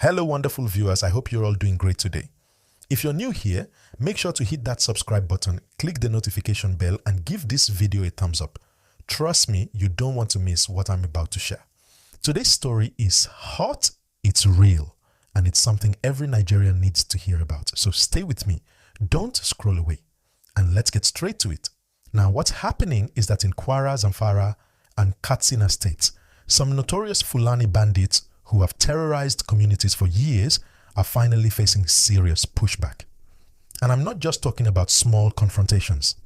Hello wonderful viewers, I hope you're all doing great today. If you're new here, make sure to hit that subscribe button, click the notification bell and give this video a thumbs up. Trust me, you don't want to miss what I'm about to share. Today's story is hot, it's real, and it's something every Nigerian needs to hear about. So stay with me, don't scroll away, and let's get straight to it. Now what's happening is that in Kwara, Zamfara and Katsina states, some notorious Fulani bandits who have terrorized communities for years are finally facing serious pushback. And I'm not just talking about small confrontations.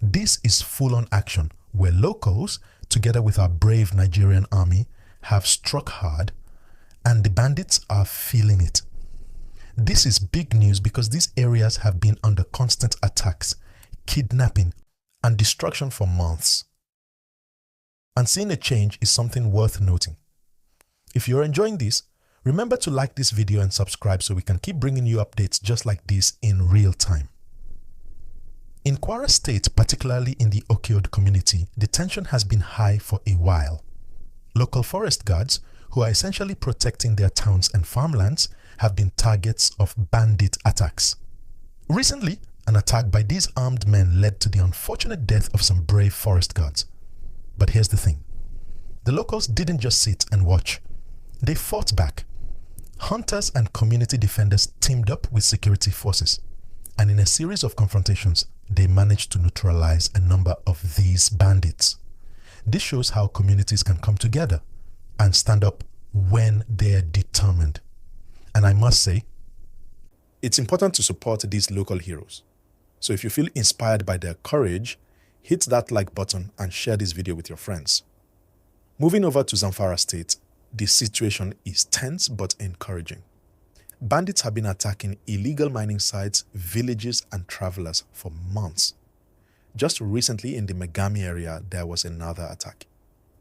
This is full-on action where locals, together with our brave Nigerian army, have struck hard and the bandits are feeling it. This is big news because these areas have been under constant attacks, kidnapping, and destruction for months. And seeing a change is something worth noting. If you're enjoying this, remember to like this video and subscribe so we can keep bringing you updates just like this in real time. In Kwara State, particularly in the Okiod community, the tension has been high for a while. Local forest guards, who are essentially protecting their towns and farmlands, have been targets of bandit attacks. Recently, an attack by these armed men led to the unfortunate death of some brave forest guards. But here's the thing. The locals didn't just sit and watch. They fought back. Hunters and community defenders teamed up with security forces, and in a series of confrontations, they managed to neutralize a number of these bandits. This shows how communities can come together and stand up when they're determined. And I must say, it's important to support these local heroes. So if you feel inspired by their courage, hit that like button and share this video with your friends. Moving over to Zamfara State, the situation is tense but encouraging. Bandits have been attacking illegal mining sites, villages and travelers for months. Just recently in the Megami area, there was another attack.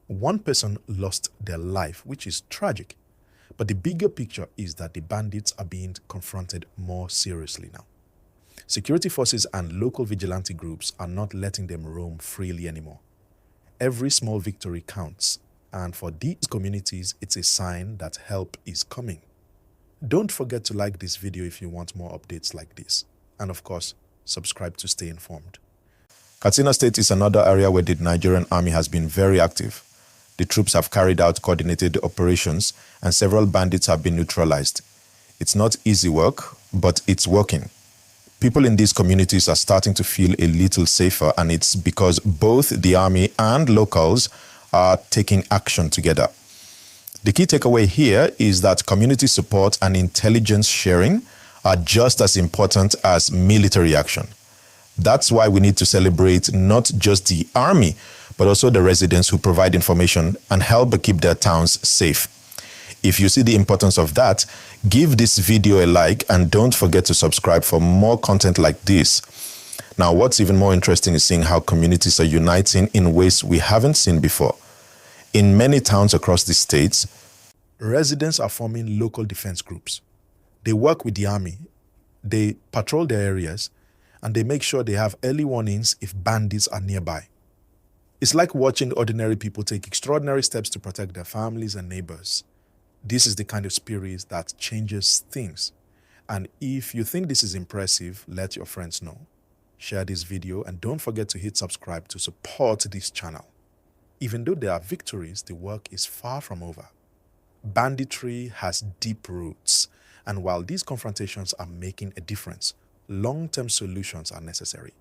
One person lost their life, which is tragic. But the bigger picture is that the bandits are being confronted more seriously now. Security forces and local vigilante groups are not letting them roam freely anymore. Every small victory counts. And for these communities, it's a sign that help is coming. Don't forget to like this video if you want more updates like this. And of course, subscribe to stay informed. Katsina State is another area where the Nigerian Army has been very active. The troops have carried out coordinated operations and several bandits have been neutralized. It's not easy work, but it's working. People in these communities are starting to feel a little safer, and it's because both the army and locals are taking action together. The key takeaway here is that community support and intelligence sharing are just as important as military action. That's why we need to celebrate not just the army, but also the residents who provide information and help keep their towns safe. If you see the importance of that, give this video a like and don't forget to subscribe for more content like this. Now, what's even more interesting is seeing how communities are uniting in ways we haven't seen before. In many towns across the states, residents are forming local defense groups. They work with the army, they patrol their areas, and they make sure they have early warnings if bandits are nearby. It's like watching ordinary people take extraordinary steps to protect their families and neighbors. This is the kind of spirit that changes things. And if you think this is impressive, let your friends know. Share this video and don't forget to hit subscribe to support this channel. Even though there are victories, the work is far from over. Banditry has deep roots, and while these confrontations are making a difference, long-term solutions are necessary.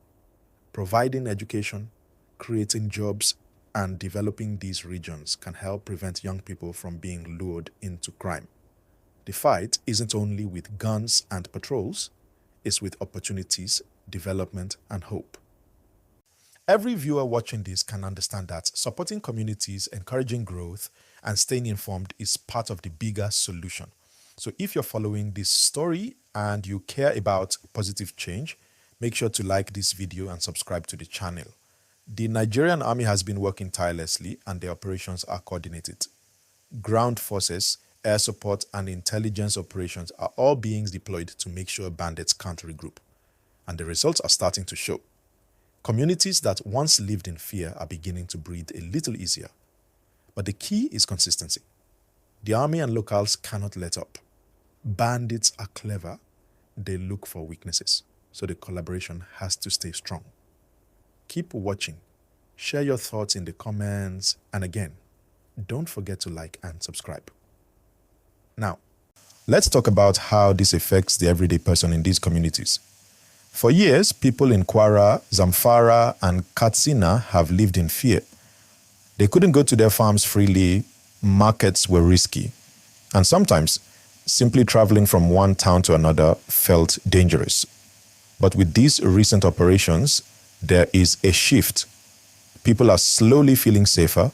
Providing education, creating jobs, and developing these regions can help prevent young people from being lured into crime. The fight isn't only with guns and patrols, it's with opportunities, development, and hope. Every viewer watching this can understand that supporting communities, encouraging growth, and staying informed is part of the bigger solution. So if you're following this story and you care about positive change, make sure to like this video and subscribe to the channel. The Nigerian Army has been working tirelessly and their operations are coordinated. Ground forces, air support, and intelligence operations are all being deployed to make sure bandits can't regroup. And the results are starting to show. Communities that once lived in fear are beginning to breathe a little easier. But the key is consistency. The army and locals cannot let up. Bandits are clever. They look for weaknesses. So the collaboration has to stay strong. Keep watching. Share your thoughts in the comments. And again, don't forget to like and subscribe. Now, let's talk about how this affects the everyday person in these communities. For years, people in Kwara, Zamfara, and Katsina have lived in fear. They couldn't go to their farms freely, markets were risky, and sometimes simply traveling from one town to another felt dangerous. But with these recent operations, there is a shift. People are slowly feeling safer,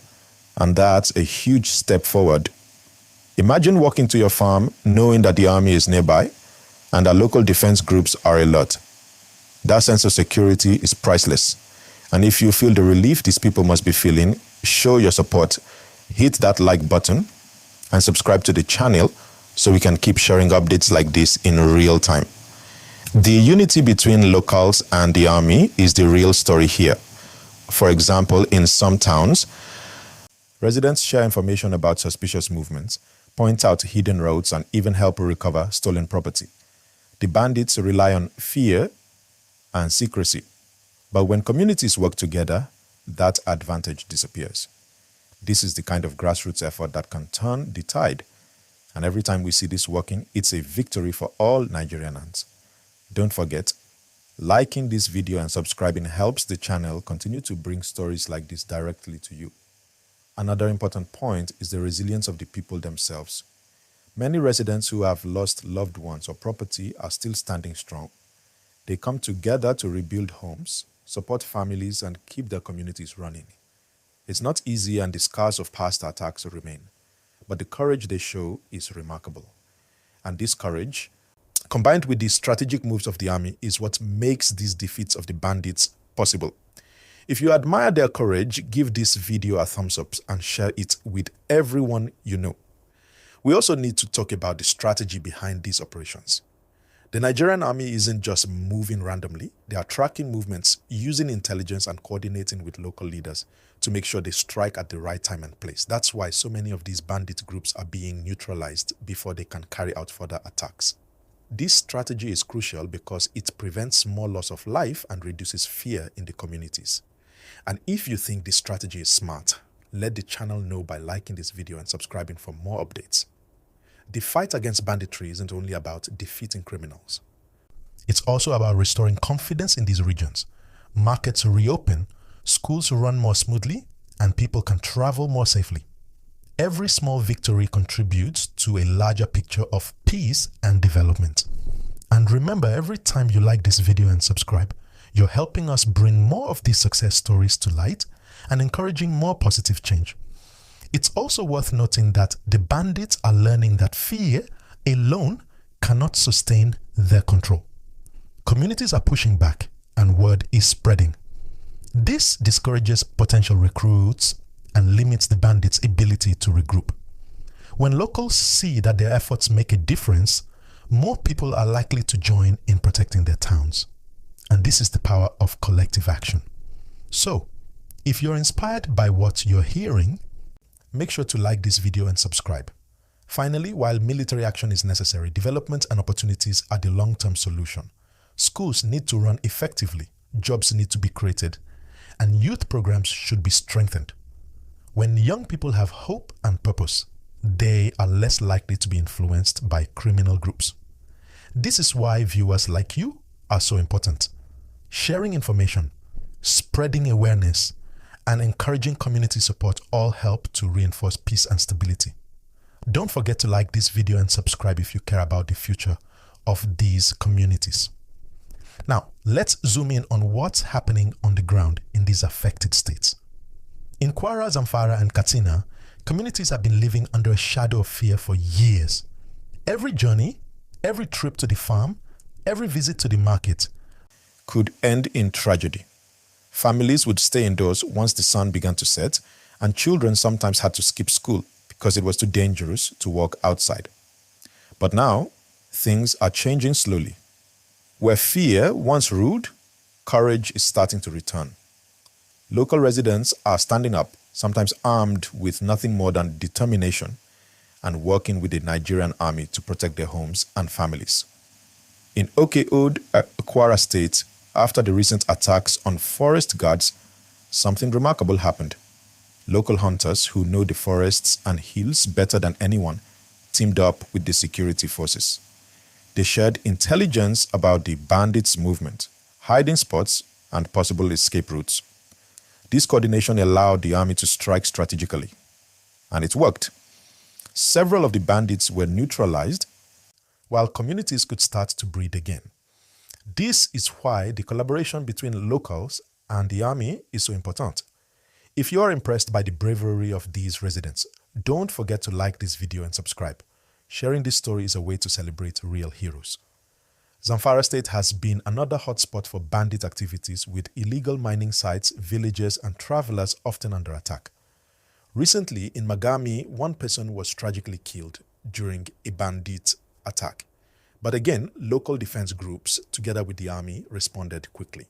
and that's a huge step forward. Imagine walking to your farm knowing that the army is nearby and that local defense groups are alert. That sense of security is priceless. And if you feel the relief these people must be feeling, show your support. Hit that like button and subscribe to the channel so we can keep sharing updates like this in real time. The unity between locals and the army is the real story here. For example, in some towns, residents share information about suspicious movements, point out hidden roads, and even help recover stolen property. The bandits rely on fear and secrecy. But when communities work together, that advantage disappears. This is the kind of grassroots effort that can turn the tide. And every time we see this working, it's a victory for all Nigerians. Don't forget, liking this video and subscribing helps the channel continue to bring stories like this directly to you. Another important point is the resilience of the people themselves. Many residents who have lost loved ones or property are still standing strong. They come together to rebuild homes, support families, and keep their communities running. It's not easy and the scars of past attacks remain, but the courage they show is remarkable. And this courage, combined with the strategic moves of the army, is what makes these defeats of the bandits possible. If you admire their courage, give this video a thumbs up and share it with everyone you know. We also need to talk about the strategy behind these operations. The Nigerian Army isn't just moving randomly. They are tracking movements, using intelligence and coordinating with local leaders to make sure they strike at the right time and place. That's why so many of these bandit groups are being neutralized before they can carry out further attacks. This strategy is crucial because it prevents more loss of life and reduces fear in the communities. And if you think this strategy is smart, let the channel know by liking this video and subscribing for more updates. The fight against banditry isn't only about defeating criminals. It's also about restoring confidence in these regions. Markets reopen, schools run more smoothly, and people can travel more safely. Every small victory contributes to a larger picture of peace and development. And remember, every time you like this video and subscribe, you're helping us bring more of these success stories to light and encouraging more positive change. It's also worth noting that the bandits are learning that fear alone cannot sustain their control. Communities are pushing back and word is spreading. This discourages potential recruits and limits the bandits' ability to regroup. When locals see that their efforts make a difference, more people are likely to join in protecting their towns. And this is the power of collective action. So, if you're inspired by what you're hearing, make sure to like this video and subscribe. Finally, while military action is necessary, development and opportunities are the long-term solution. Schools need to run effectively, jobs need to be created, and youth programs should be strengthened. When young people have hope and purpose, they are less likely to be influenced by criminal groups. This is why viewers like you are so important. Sharing information, spreading awareness, and encouraging community support all help to reinforce peace and stability. Don't forget to like this video and subscribe if you care about the future of these communities. Now, let's zoom in on what's happening on the ground in these affected states. In Kwara, Zamfara, and Katsina, communities have been living under a shadow of fear for years. Every journey, every trip to the farm, every visit to the market could end in tragedy. Families would stay indoors once the sun began to set, and children sometimes had to skip school because it was too dangerous to walk outside. But now, things are changing slowly. Where fear once ruled, courage is starting to return. Local residents are standing up, sometimes armed with nothing more than determination, and working with the Nigerian Army to protect their homes and families. In Oke-Ode, Kwara State, after the recent attacks on forest guards, something remarkable happened. Local hunters who know the forests and hills better than anyone teamed up with the security forces. They shared intelligence about the bandits' movement, hiding spots, and possible escape routes. This coordination allowed the army to strike strategically, and it worked. Several of the bandits were neutralized, while communities could start to breathe again. This is why the collaboration between locals and the army is so important. If you are impressed by the bravery of these residents, don't forget to like this video and subscribe. Sharing this story is a way to celebrate real heroes. Zamfara State has been another hotspot for bandit activities, with illegal mining sites, villages, and travelers often under attack. Recently, in Magami, one person was tragically killed during a bandit attack. But again, local defense groups, together with the army, responded quickly.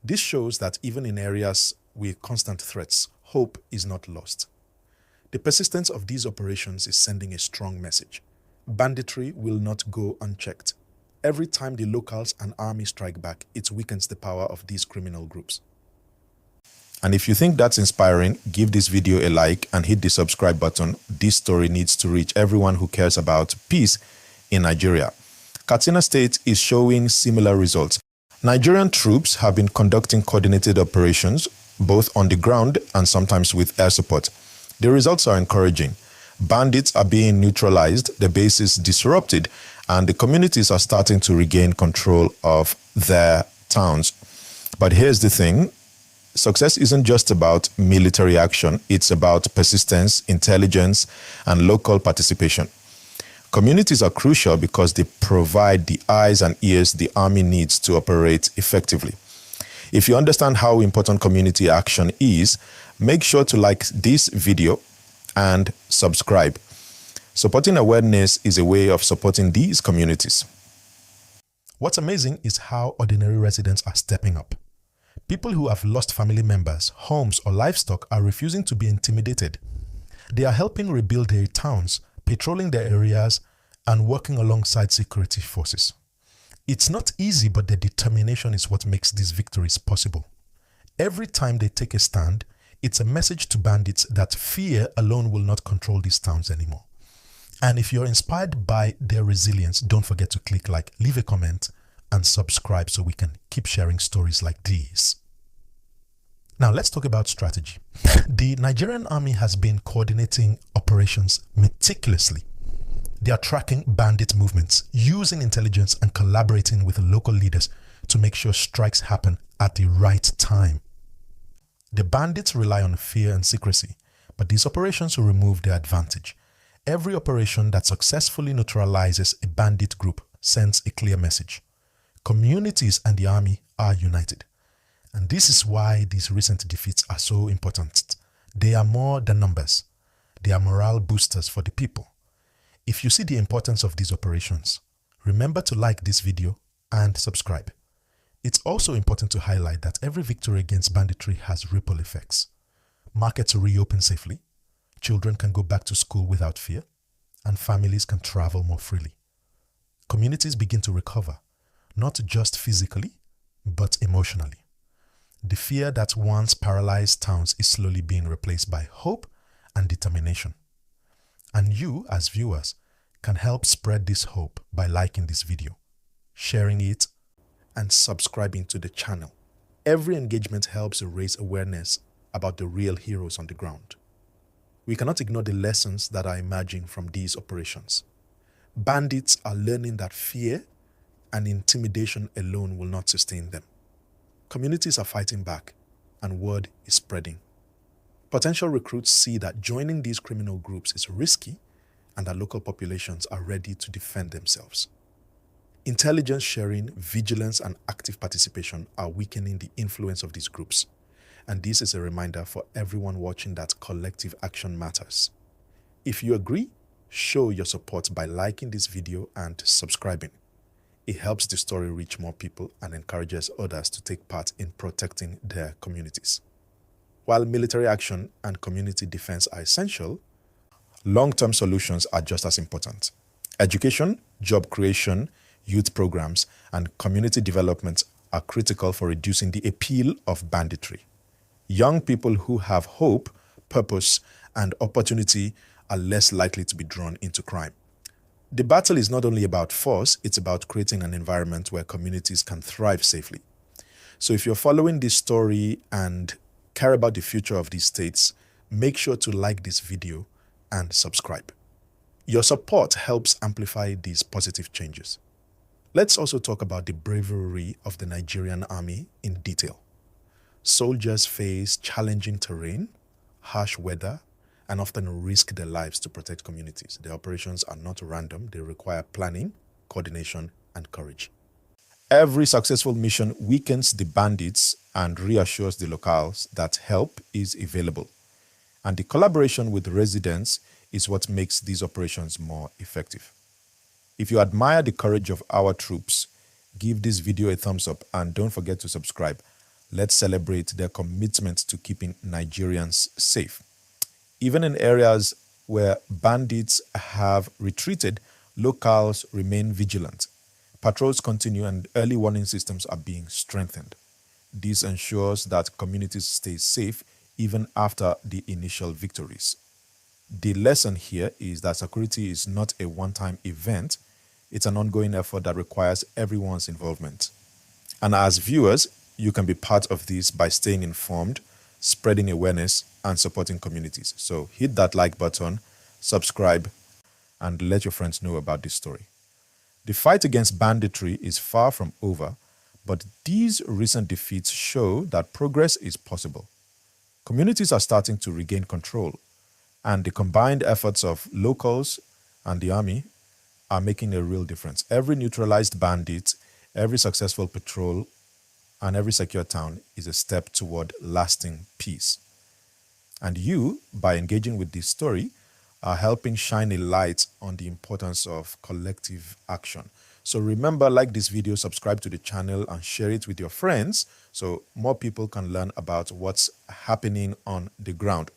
This shows that even in areas with constant threats, hope is not lost. The persistence of these operations is sending a strong message. Banditry will not go unchecked. Every time the locals and army strike back, it weakens the power of these criminal groups. And if you think that's inspiring, give this video a like and hit the subscribe button. This story needs to reach everyone who cares about peace in Nigeria. Katsina State is showing similar results. Nigerian troops have been conducting coordinated operations, both on the ground and sometimes with air support. The results are encouraging. Bandits are being neutralized, the base is disrupted, and the communities are starting to regain control of their towns. But here's the thing. Success isn't just about military action. It's about persistence, intelligence, and local participation. Communities are crucial because they provide the eyes and ears the army needs to operate effectively. If you understand how important community action is, make sure to like this video and subscribe. Supporting awareness is a way of supporting these communities. What's amazing is how ordinary residents are stepping up. People who have lost family members, homes, or livestock are refusing to be intimidated. They are helping rebuild their towns, patrolling their areas, and working alongside security forces. It's not easy, but their determination is what makes these victories possible. Every time they take a stand, it's a message to bandits that fear alone will not control these towns anymore. And if you're inspired by their resilience, don't forget to click like, leave a comment, and subscribe so we can keep sharing stories like these. Now let's talk about strategy. The Nigerian Army has been coordinating operations meticulously. They are tracking bandit movements, using intelligence, and collaborating with local leaders to make sure strikes happen at the right time. The bandits rely on fear and secrecy, but these operations will remove their advantage. Every operation that successfully neutralizes a bandit group sends a clear message. Communities and the army are united. And this is why these recent defeats are so important. They are more than numbers. They are morale boosters for the people. If you see the importance of these operations, remember to like this video and subscribe. It's also important to highlight that every victory against banditry has ripple effects. Markets reopen safely, children can go back to school without fear, and families can travel more freely. Communities begin to recover, not just physically, but emotionally. The fear that once paralyzed towns is slowly being replaced by hope and determination. And you, as viewers, can help spread this hope by liking this video, sharing it, and subscribing to the channel. Every engagement helps raise awareness about the real heroes on the ground. We cannot ignore the lessons that are emerging from these operations. Bandits are learning that fear and intimidation alone will not sustain them. Communities are fighting back, and word is spreading. Potential recruits see that joining these criminal groups is risky and that local populations are ready to defend themselves. Intelligence sharing, vigilance, and active participation are weakening the influence of these groups. And this is a reminder for everyone watching that collective action matters. If you agree, show your support by liking this video and subscribing. It helps the story reach more people and encourages others to take part in protecting their communities. While military action and community defense are essential, Long-term solutions are just as important. Education, job creation, youth programs, and community development are critical for reducing the appeal of banditry. Young people who have hope, purpose, and opportunity are less likely to be drawn into crime. The battle is not only about force, it's about creating an environment where communities can thrive safely. So if you're following this story and care about the future of these states, make sure to like this video and subscribe. Your support helps amplify these positive changes. Let's also talk about the bravery of the Nigerian Army in detail. Soldiers face challenging terrain, harsh weather, and often risk their lives to protect communities. Their operations are not random. They require planning, coordination, and courage. Every successful mission weakens the bandits and reassures the locals that help is available. And the collaboration with residents is what makes these operations more effective. If you admire the courage of our troops, give this video a thumbs up and don't forget to subscribe. Let's celebrate their commitment to keeping Nigerians safe. Even in areas where bandits have retreated, locals remain vigilant. Patrols continue and early warning systems are being strengthened. This ensures that communities stay safe even after the initial victories. The lesson here is that security is not a one-time event. It's an ongoing effort that requires everyone's involvement. And as viewers, you can be part of this by staying informed, spreading awareness, and supporting communities. So hit that like button, subscribe, and let your friends know about this story. The fight against banditry is far from over, but these recent defeats show that progress is possible. Communities are starting to regain control, and the combined efforts of locals and the army are making a real difference. Every neutralized bandit, every successful patrol, and every secure town is a step toward lasting peace. And you, by engaging with this story, are helping shine a light on the importance of collective action. So remember, like this video, subscribe to the channel, and share it with your friends so more people can learn about what's happening on the ground.